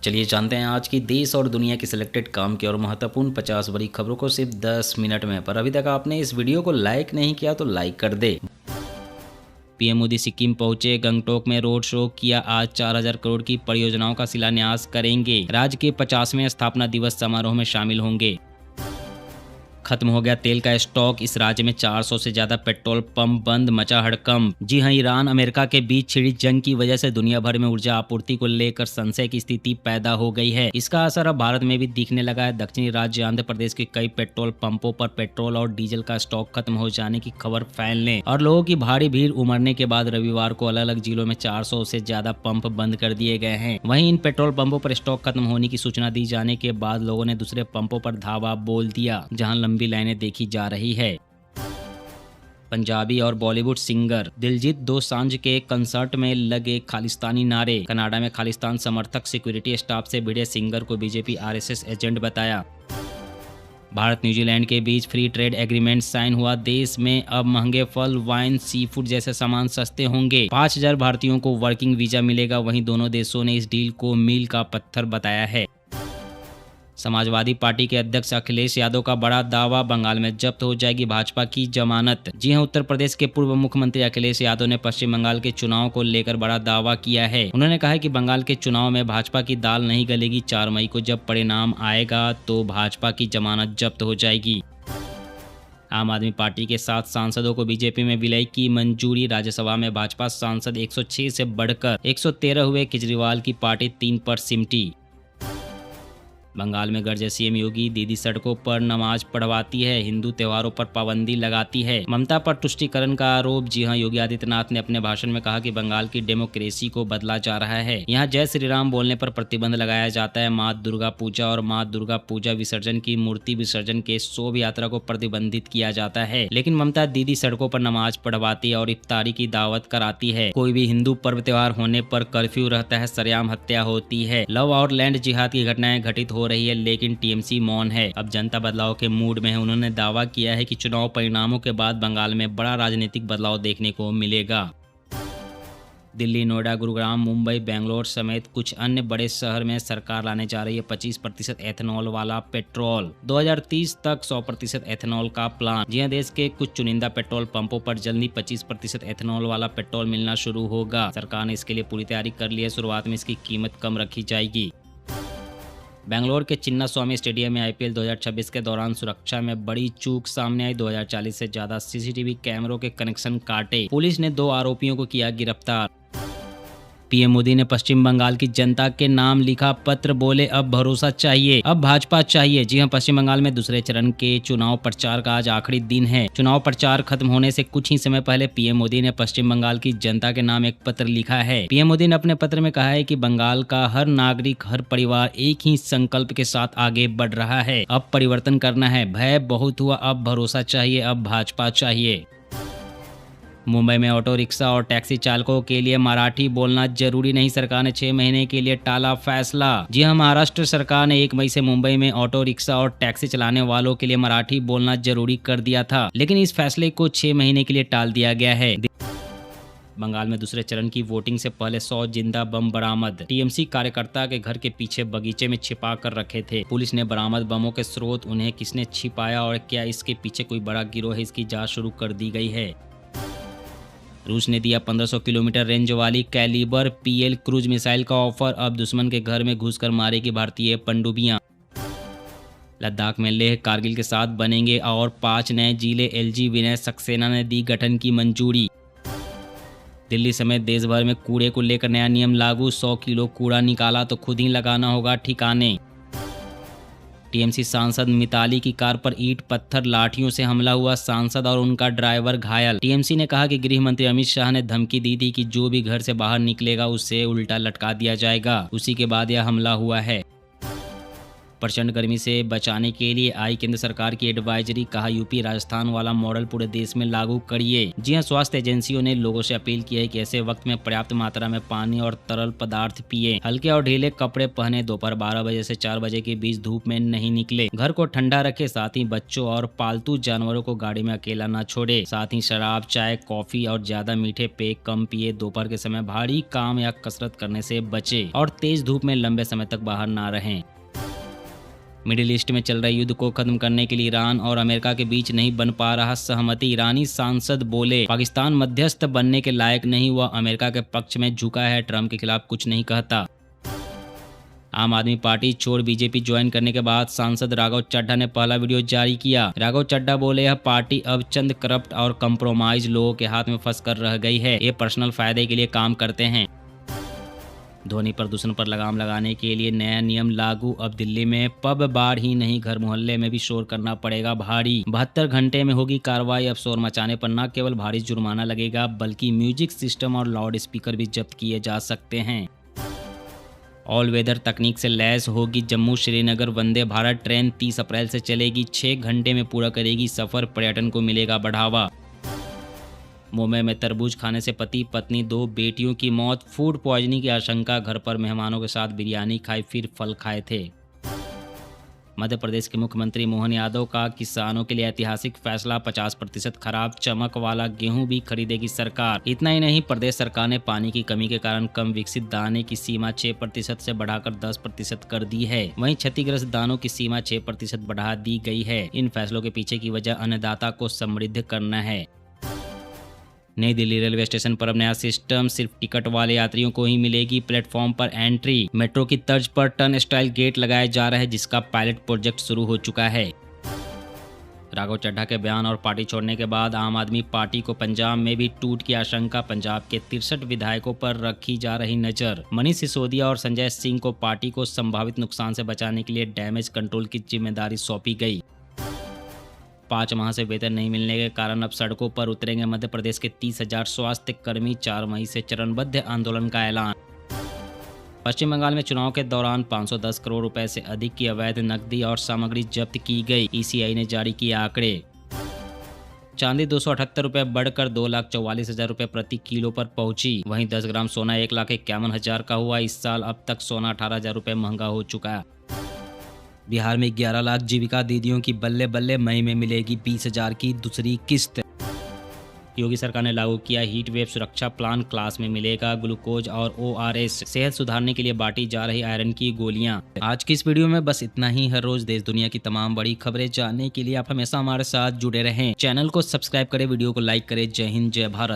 चलिए जानते हैं आज की देश और दुनिया की सिलेक्टेड काम की और महत्वपूर्ण 50 बड़ी खबरों को सिर्फ 10 मिनट में। पर अभी तक आपने इस वीडियो को लाइक नहीं किया तो लाइक कर दे। पीएम मोदी सिक्किम पहुंचे, गंगटोक में रोड शो किया। आज 4000 करोड़ की परियोजनाओं का शिलान्यास करेंगे। राज्य के 50वें स्थापना दिवस समारोह में शामिल होंगे। खत्म हो गया तेल का स्टॉक, इस राज्य में 400 से ज्यादा पेट्रोल पंप बंद, मचा हड़कंप। जी हां, ईरान अमेरिका के बीच छिड़ी जंग की वजह से दुनिया भर में ऊर्जा आपूर्ति को लेकर संशय की स्थिति पैदा हो गई है। इसका असर अब भारत में भी दिखने लगा है। दक्षिणी राज्य आंध्र प्रदेश के कई पेट्रोल पंपों पर पेट्रोल और डीजल का स्टॉक खत्म हो जाने की खबर फैलने और लोगों की भारी भीड़ उमड़ने के बाद रविवार को अलग अलग जिलों में 400 से ज्यादा पंप बंद कर दिए गए हैं। वहीं इन पेट्रोल पंपों पर स्टॉक खत्म होने की सूचना दी जाने के बाद लोगों ने दूसरे पंपों पर धावा बोल दिया, जहां लंबी लाइनें देखी जा रही है। पंजाबी और बॉलीवुड सिंगर दिलजीत दोसांझ के कंसर्ट में लगे खालिस्तानी नारे। कनाडा में खालिस्तान समर्थक सिक्योरिटी स्टाफ से भिड़े सिंगर को बीजेपी आरएसएस एजेंट बताया। भारत न्यूजीलैंड के बीच फ्री ट्रेड एग्रीमेंट साइन हुआ। देश में अब महंगे फल, वाइन, सी फूड जैसे सामान सस्ते होंगे। 5000 भारतीयों को वर्किंग वीजा मिलेगा। वहीं दोनों देशों ने इस डील को मील का पत्थर बताया है। समाजवादी पार्टी के अध्यक्ष अखिलेश यादव का बड़ा दावा, बंगाल में जब्त हो जाएगी भाजपा की जमानत। जी हां, उत्तर प्रदेश के पूर्व मुख्यमंत्री अखिलेश यादव ने पश्चिम बंगाल के चुनाव को लेकर बड़ा दावा किया है। उन्होंने कहा है कि बंगाल के चुनाव में भाजपा की दाल नहीं गलेगी। 4 मई को जब परिणाम आएगा तो भाजपा की जमानत जब्त हो जाएगी। आम आदमी पार्टी के 7 सांसदों को बीजेपी में विलय की मंजूरी। राज्यसभा में भाजपा सांसद 106 से बढ़कर 113 हुए। केजरीवाल की पार्टी 3 पर सिमटी। बंगाल में गरजे सीएम योगी, दीदी सड़कों पर नमाज पढ़वाती है, हिंदू त्योहारों पर पाबंदी लगाती है। ममता पर तुष्टीकरण का आरोप। जी हां, योगी आदित्यनाथ ने अपने भाषण में कहा कि बंगाल की डेमोक्रेसी को बदला जा रहा है। यहां जय श्री राम बोलने पर प्रतिबंध लगाया जाता है। मां दुर्गा पूजा और मां दुर्गा पूजा विसर्जन की मूर्ति विसर्जन के शोभा यात्रा को प्रतिबंधित किया जाता है। लेकिन ममता दीदी सड़कों पर नमाज पढ़वाती है और इफ्तारी की दावत कराती है। कोई भी हिंदू पर्व त्योहार होने पर कर्फ्यू रहता है, सरेआम हत्या होती है। लव और लैंड जिहाद की घटनाएं घटित हो रही है, लेकिन टीएमसी मौन है। अब जनता बदलाव के मूड में है। उन्होंने दावा किया है कि चुनाव परिणामों के बाद बंगाल में बड़ा राजनीतिक बदलाव देखने को मिलेगा। दिल्ली, नोएडा, गुरुग्राम, मुंबई, बेंगलोर समेत कुछ अन्य बड़े शहर में सरकार लाने जा रही है 25% एथेनॉल वाला पेट्रोल। 2030 तक 100% एथेनॉल का प्लान। जी हां, देश के कुछ चुनिंदा पेट्रोल पंपों पर जल्दी 25% एथेनॉल वाला पेट्रोल मिलना शुरू होगा। सरकार ने इसके लिए पूरी तैयारी कर ली है। शुरुआत में इसकी कीमत कम रखी जाएगी। बेंगलोर के चिन्ना स्वामी स्टेडियम में आईपीएल 2026 के दौरान सुरक्षा में बड़ी चूक सामने आई। 2040 से ज्यादा सीसीटीवी कैमरों के कनेक्शन काटे। पुलिस ने 2 आरोपियों को किया गिरफ्तार। पीएम मोदी ने पश्चिम बंगाल की जनता के नाम लिखा पत्र, बोले अब भरोसा चाहिए, अब भाजपा चाहिए। जी हां, पश्चिम बंगाल में दूसरे चरण के चुनाव प्रचार का आज आखिरी दिन है। चुनाव प्रचार खत्म होने से कुछ ही समय पहले पीएम मोदी ने पश्चिम बंगाल की जनता के नाम एक पत्र लिखा है। पीएम मोदी ने अपने पत्र में कहा है कि बंगाल का हर नागरिक, हर परिवार एक ही संकल्प के साथ आगे बढ़ रहा है। अब परिवर्तन करना है, भय बहुत हुआ, अब भरोसा चाहिए, अब भाजपा चाहिए। मुंबई में ऑटो रिक्शा और टैक्सी चालकों के लिए मराठी बोलना जरूरी नहीं, सरकार ने 6 महीने के लिए टाला फैसला। जी हां, महाराष्ट्र सरकार ने 1 मई से मुंबई में ऑटो रिक्शा और टैक्सी चलाने वालों के लिए मराठी बोलना जरूरी कर दिया था, लेकिन इस फैसले को 6 महीने के लिए टाल दिया गया है। बंगाल में दूसरे चरण की वोटिंग से पहले 100 जिंदा बम बरामद। टीएमसी कार्यकर्ता के घर के पीछे बगीचे में छिपा कर रखे थे। पुलिस ने बरामद बमों के स्रोत, उन्हें किसने छिपाया और क्या इसके पीछे कोई बड़ा गिरोह है, इसकी जांच शुरू कर दी गई है। रूस ने दिया 1500 किलोमीटर रेंज वाली कैलिबर पीएल क्रूज मिसाइल का ऑफर। अब दुश्मन के घर में घुसकर मारेगी भारतीय पनडुब्बियां। लद्दाख में लेह कारगिल के साथ बनेंगे और 5 नए जिले। एलजी विनय सक्सेना ने दी गठन की मंजूरी। दिल्ली समेत देश भर में कूड़े को लेकर नया नियम लागू। 100 किलो कूड़ा निकाला तो खुद ही लगाना होगा ठिकाने। टीएमसी सांसद मिताली की कार पर ईंट पत्थर लाठियों से हमला हुआ, सांसद और उनका ड्राइवर घायल। टीएमसी ने कहा कि गृह मंत्री अमित शाह ने धमकी दी थी कि जो भी घर से बाहर निकलेगा उसे उल्टा लटका दिया जाएगा। उसी के बाद यह हमला हुआ है। प्रचंड गर्मी से बचाने के लिए आई केंद्र सरकार की एडवाइजरी, कहा यूपी राजस्थान वाला मॉडल पूरे देश में लागू करिए। जी हां, स्वास्थ्य एजेंसियों ने लोगों से अपील की है कि ऐसे वक्त में पर्याप्त मात्रा में पानी और तरल पदार्थ पिए, हल्के और ढीले कपड़े पहने, दोपहर 12 बजे से 4 बजे के बीच धूप में नहीं निकले, घर को ठंडा रखे, साथ ही बच्चों और पालतू जानवरों को गाड़ी में अकेला न छोड़े, साथ ही शराब, चाय, कॉफी और ज्यादा मीठे पेय कम पिए, दोपहर के समय भारी काम या कसरत करने से बचे और तेज धूप में लंबे समय तक बाहर ना रहें। मिडिल ईस्ट में चल रहे युद्ध को खत्म करने के लिए ईरान और अमेरिका के बीच नहीं बन पा रहा सहमति, ईरानी सांसद बोले पाकिस्तान मध्यस्थ बनने के लायक नहीं, वह अमेरिका के पक्ष में झुका है, ट्रंप के खिलाफ कुछ नहीं कहता। आम आदमी पार्टी छोड़ बीजेपी ज्वाइन करने के बाद सांसद राघव चड्ढा ने पहला वीडियो जारी किया। राघव चड्ढा बोले यह पार्टी अब चंद करप्ट और कंप्रोमाइज लोगों के हाथ में फंस कर रह गई है, ये पर्सनल फायदे के लिए काम करते हैं। ध्वनि प्रदूषण पर लगाम लगाने के लिए नया नियम लागू, अब दिल्ली में पब बार ही नहीं घर मोहल्ले में भी शोर करना पड़ेगा भारी, 72 घंटे में होगी कार्रवाई। अब शोर मचाने पर न केवल भारी जुर्माना लगेगा बल्कि म्यूजिक सिस्टम और लाउड स्पीकर भी जब्त किए जा सकते हैं। ऑल वेदर तकनीक से लैस होगी जम्मू श्रीनगर वंदे भारत ट्रेन, 30 अप्रैल से चलेगी, 6 घंटे में पूरा करेगी सफर, पर्यटन को मिलेगा बढ़ावा। मुंबई में तरबूज खाने से पति पत्नी 2 बेटियों की मौत, फूड पॉइजनिंग की आशंका, घर पर मेहमानों के साथ बिरयानी खाई फिर फल खाए थे। मध्य प्रदेश के मुख्यमंत्री मोहन यादव का किसानों के लिए ऐतिहासिक फैसला, 50% खराब चमक वाला गेहूं भी खरीदेगी सरकार। इतना ही नहीं, प्रदेश सरकार ने पानी की कमी के कारण कम विकसित दाने की सीमा 6% से बढ़ाकर 10% कर दी है। वहीं क्षतिग्रस्त दानों की सीमा 6% बढ़ा दी गई है। इन फैसलों के पीछे की वजह अन्नदाता को समृद्ध करना है। नई दिल्ली रेलवे स्टेशन पर अब नया सिस्टम, सिर्फ टिकट वाले यात्रियों को ही मिलेगी प्लेटफॉर्म पर एंट्री। मेट्रो की तर्ज पर टर्न स्टाइल गेट लगाए जा रहे हैं, जिसका पायलट प्रोजेक्ट शुरू हो चुका है। राघव चड्ढा के बयान और पार्टी छोड़ने के बाद आम आदमी पार्टी को पंजाब में भी टूट की आशंका, पंजाब के 63 विधायकों पर रखी जा रही नजर। मनीष सिसोदिया और संजय सिंह को पार्टी को संभावित नुकसान से बचाने के लिए डैमेज कंट्रोल की जिम्मेदारी सौंपी गई। 5 माह से वेतन नहीं मिलने के कारण अब सड़कों पर उतरेंगे मध्य प्रदेश के 30,000 स्वास्थ्य कर्मी, 4 मई से चरणबद्ध आंदोलन का ऐलान। पश्चिम बंगाल में चुनाव के दौरान 510 करोड़ रुपए से अधिक की अवैध नकदी और सामग्री जब्त की गई, ईसीआई ने जारी किए आंकड़े। चांदी 278 रुपए बढ़कर 2,44,000 रुपए प्रति किलो पर पहुंची। वहीं 10 ग्राम सोना 1,51,000 का हुआ। इस साल अब तक सोना 18,000 रुपए महंगा हो चुका है। बिहार में 11 लाख जीविका दीदियों की बल्ले बल्ले, मई में मिलेगी 20,000 की दूसरी किस्त। योगी सरकार ने लागू किया हीट वेव सुरक्षा प्लान, क्लास में मिलेगा ग्लूकोज और ORS, सेहत सुधारने के लिए बांटी जा रही आयरन की गोलियां। आज की इस वीडियो में बस इतना ही। हर रोज देश दुनिया की तमाम बड़ी खबरें जानने के लिए आप हमेशा हमारे साथ जुड़े रहें। चैनल को सब्सक्राइब करें, वीडियो को लाइक करें। जय हिंद, जय भारत।